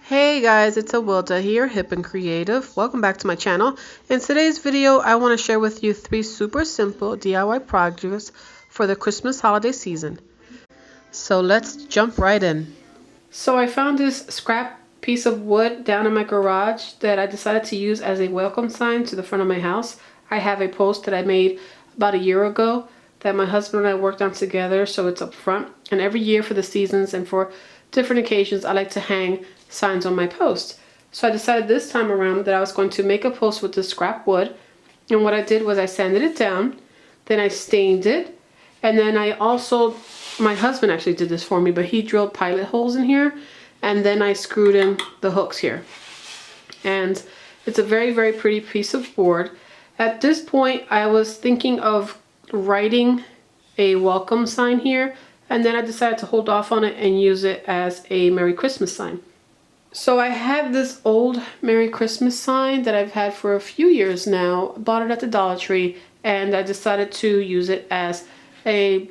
Hey guys, it's Awilda here, hip and creative. Welcome back to my channel. In today's video, I want to share with you 3 super simple DIY projects for the Christmas holiday season. So let's jump right in. So I found this scrap piece of wood down in my garage that I decided to use as a welcome sign to the front of my house. I have a post that I made about a year ago that my husband and I worked on together, so it's up front. And every year for the seasons and for different occasions, I like to hang signs on my post. So I decided this time around that I was going to make a post with this scrap wood. And what I did was I sanded it down, then I stained it, and then my husband actually did this for me, but he drilled pilot holes in here, and then I screwed in the hooks here. And it's a very, very pretty piece of board. At this point, I was thinking of writing a welcome sign here, and then I decided to hold off on it and use it as a Merry Christmas sign. So I had this old Merry Christmas sign that I've had for a few years now. I bought it at the Dollar Tree, and I decided to use it as a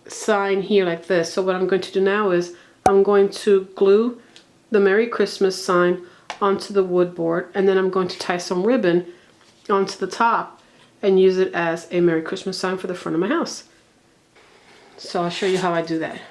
sign here like this. So what I'm going to do now is I'm going to glue the Merry Christmas sign onto the wood board, and then I'm going to tie some ribbon onto the top and use it as a Merry Christmas sign for the front of my house. So I'll show you how I do that.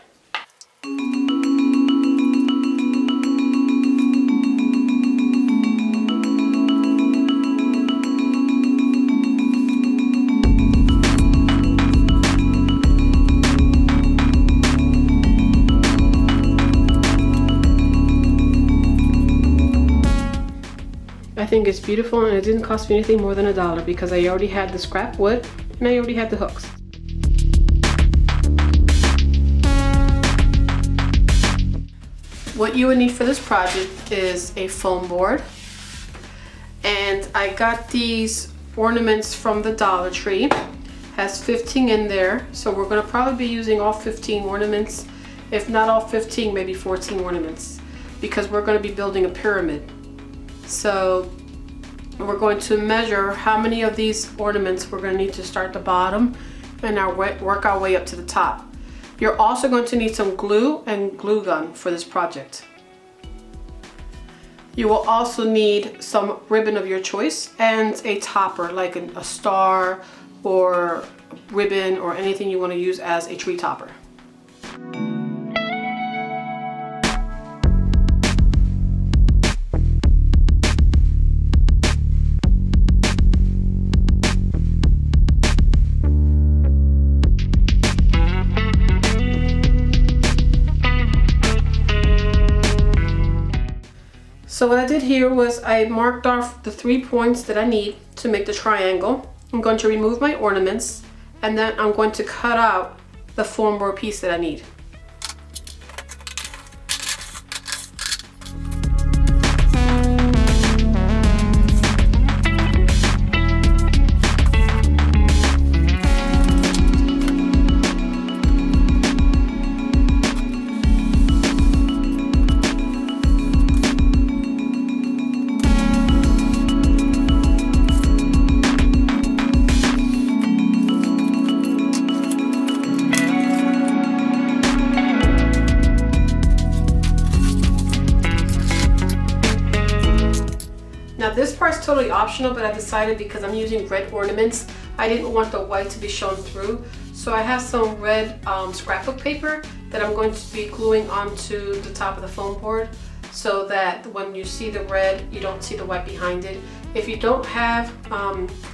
I think it's beautiful, and it didn't cost me anything more than $1 because I already had the scrap wood and I already had the hooks. What you would need for this project is a foam board, and I got these ornaments from the Dollar Tree. Has 15 in there, so we're going to probably be using all 15 ornaments, if not all 15, maybe 14 ornaments, because we're going to be building a pyramid. So we're going to measure how many of these ornaments we're going to need to start at the bottom and work our way up to the top. You're also going to need some glue and glue gun for this project. You will also need some ribbon of your choice and a topper, like a star or a ribbon or anything you want to use as a tree topper. So what I did here was I marked off the 3 points that I need to make the triangle. I'm going to remove my ornaments, and then I'm going to cut out the foam board piece that I need. Now this part's totally optional, but I decided because I'm using red ornaments, I didn't want the white to be shown through. So I have some red scrapbook paper that I'm going to be gluing onto the top of the foam board so that when you see the red, you don't see the white behind it. If you don't have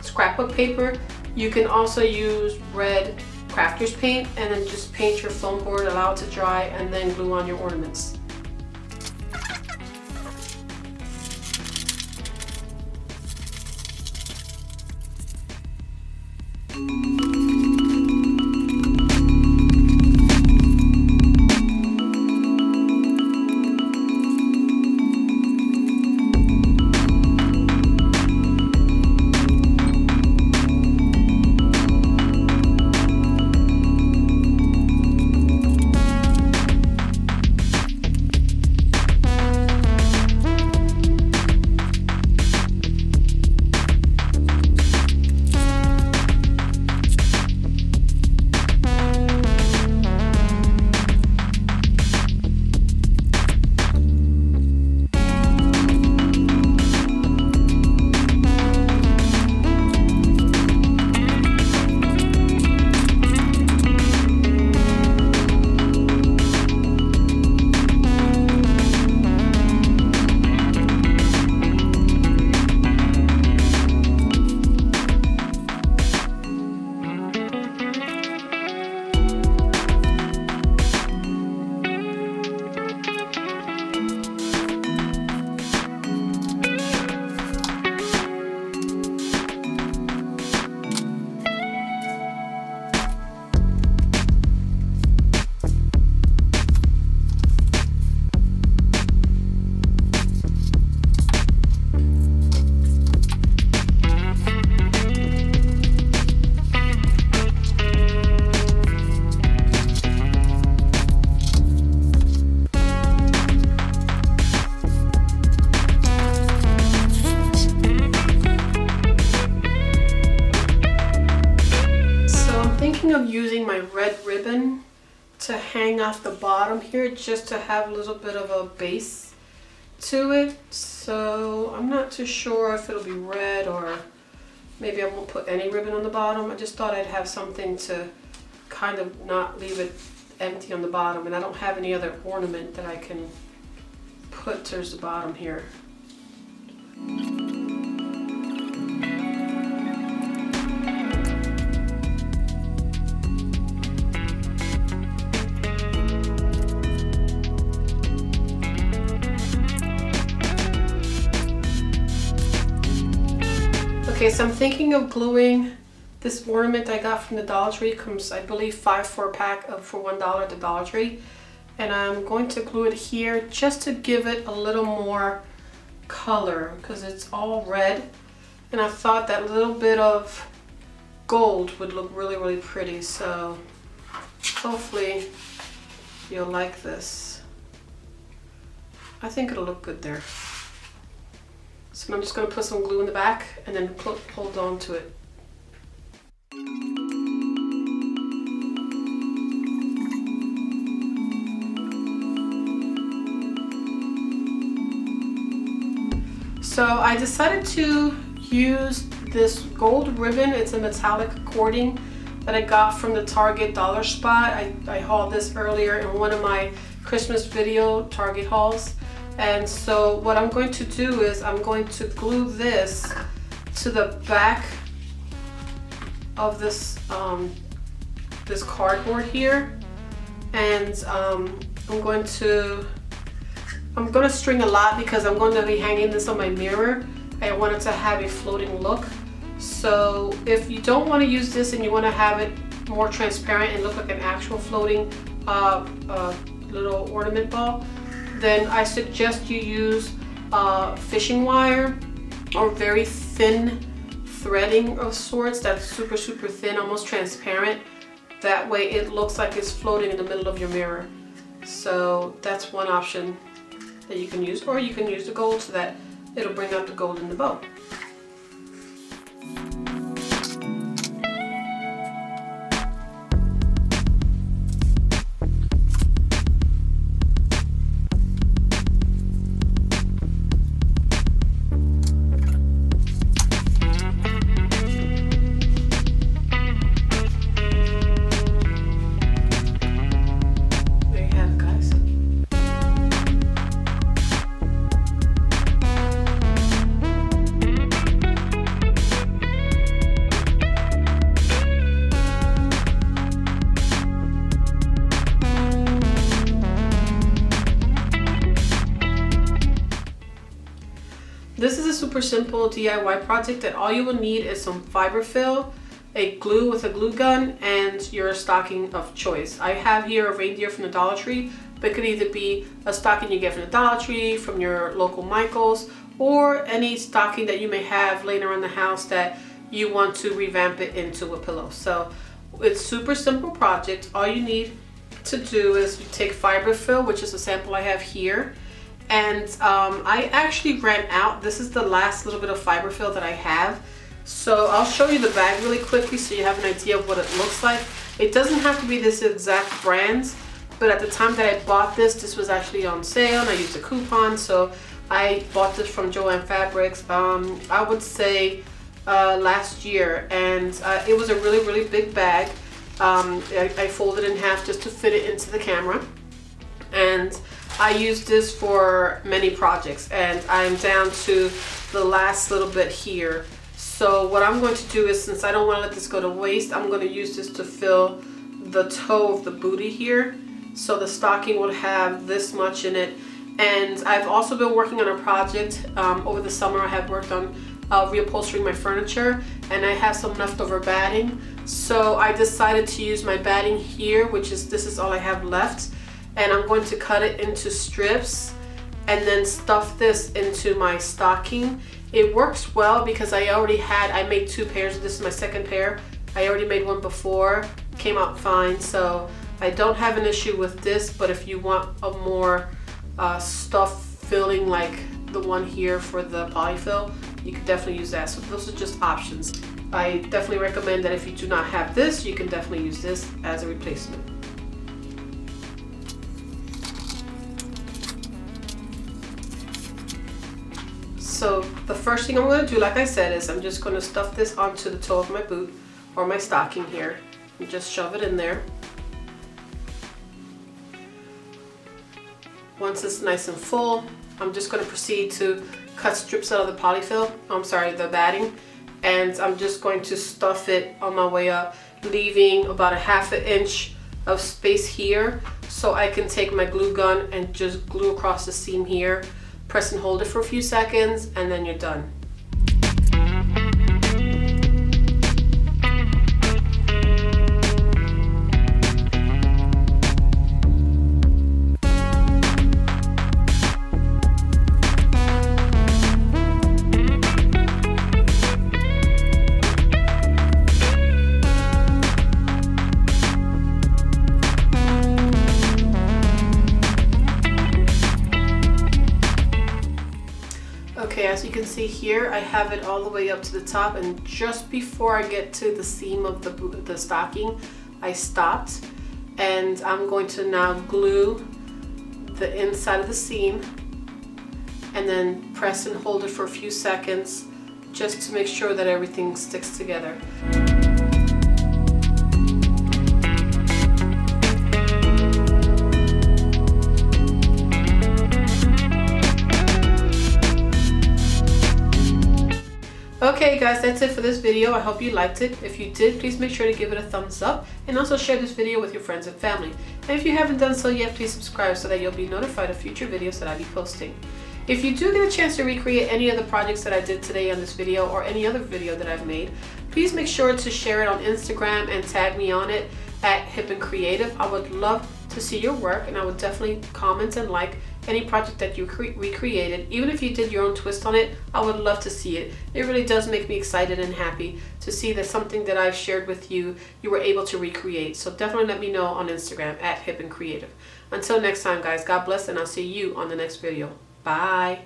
scrapbook paper, you can also use red crafter's paint and then just paint your foam board, allow it to dry, and then glue on your ornaments. hang off the bottom here just to have a little bit of a base to it. So I'm not too sure if it'll be red, or maybe I won't put any ribbon on the bottom. I just thought I'd have something to kind of not leave it empty on the bottom, and I don't have any other ornament that I can put towards the bottom here. Okay, so I'm thinking of gluing this ornament I got from the Dollar Tree. It comes, I believe, 5 for a pack for $1 at the Dollar Tree. And I'm going to glue it here just to give it a little more color, because it's all red. And I thought that little bit of gold would look really, really pretty. So hopefully you'll like this. I think it'll look good there. So I'm just going to put some glue in the back and then hold on to it. So I decided to use this gold ribbon. It's a metallic cording that I got from the Target Dollar Spot. I hauled this earlier in one of my Christmas video Target hauls. And so what I'm going to do is I'm going to glue this to the back of this this cardboard here, and I'm going to string a lot because I'm going to be hanging this on my mirror. I want it to have a floating look. So if you don't want to use this and you want to have it more transparent and look like an actual floating little ornament ball, then I suggest you use fishing wire or very thin threading of sorts that's super, super thin, almost transparent. That way it looks like it's floating in the middle of your mirror. So that's one option that you can use, or you can use the gold so that it'll bring out the gold in the bow. This is a super simple DIY project that all you will need is some fiberfill, a glue with a glue gun, and your stocking of choice. I have here a reindeer from the Dollar Tree, but it could either be a stocking you get from the Dollar Tree, from your local Michael's, or any stocking that you may have laying around the house that you want to revamp it into a pillow. So it's super simple project. All you need to do is you take fiberfill, which is a sample I have here. And I actually ran out. This is the last little bit of fiberfill that I have. So I'll show you the bag really quickly so you have an idea of what it looks like. It doesn't have to be this exact brand, but at the time that I bought this, this was actually on sale and I used a coupon. So I bought this from Joann Fabrics, I would say last year. And it was a really, really big bag. I folded it in half just to fit it into the camera. And I use this for many projects, and I'm down to the last little bit here. So what I'm going to do is, since I don't want to let this go to waste, I'm going to use this to fill the toe of the booty here. So the stocking will have this much in it. And I've also been working on a project over the summer. I have worked on reupholstering my furniture, and I have some leftover batting. So I decided to use my batting here, this is all I have left. And I'm going to cut it into strips and then stuff this into my stocking. It works well because I made 2 pairs. This is my second pair. I already made one before, came out fine. So I don't have an issue with this, but if you want a more stuff filling like the one here for the polyfill, you can definitely use that. So those are just options. I definitely recommend that if you do not have this, you can definitely use this as a replacement. So the first thing I'm going to do, like I said, is I'm just going to stuff this onto the toe of my boot or my stocking here and just shove it in there. Once it's nice and full, I'm just going to proceed to cut strips out of the polyfill, the batting, and I'm just going to stuff it on my way up, leaving about a ½ inch of space here so I can take my glue gun and just glue across the seam here, press and hold it for a few seconds, and then you're done. Okay, as you can see here, I have it all the way up to the top, and just before I get to the seam of the stocking, I stopped, and I'm going to now glue the inside of the seam and then press and hold it for a few seconds just to make sure that everything sticks together. Okay guys, that's it for this video. I hope you liked it. If you did, please make sure to give it a thumbs up and also share this video with your friends and family. And if you haven't done so yet, please subscribe so that you'll be notified of future videos that I'll be posting. If you do get a chance to recreate any of the projects that I did today on this video or any other video that I've made, please make sure to share it on Instagram and tag me on it at Hip and Creative. I would love to see your work, and I would definitely comment and like any project that you recreated. Even if you did your own twist on it, I would love to see it. It really does make me excited and happy to see that something that I've shared with you, you were able to recreate. So definitely let me know on Instagram at Hip and Creative. Until next time guys, God bless, and I'll see you on the next video. Bye.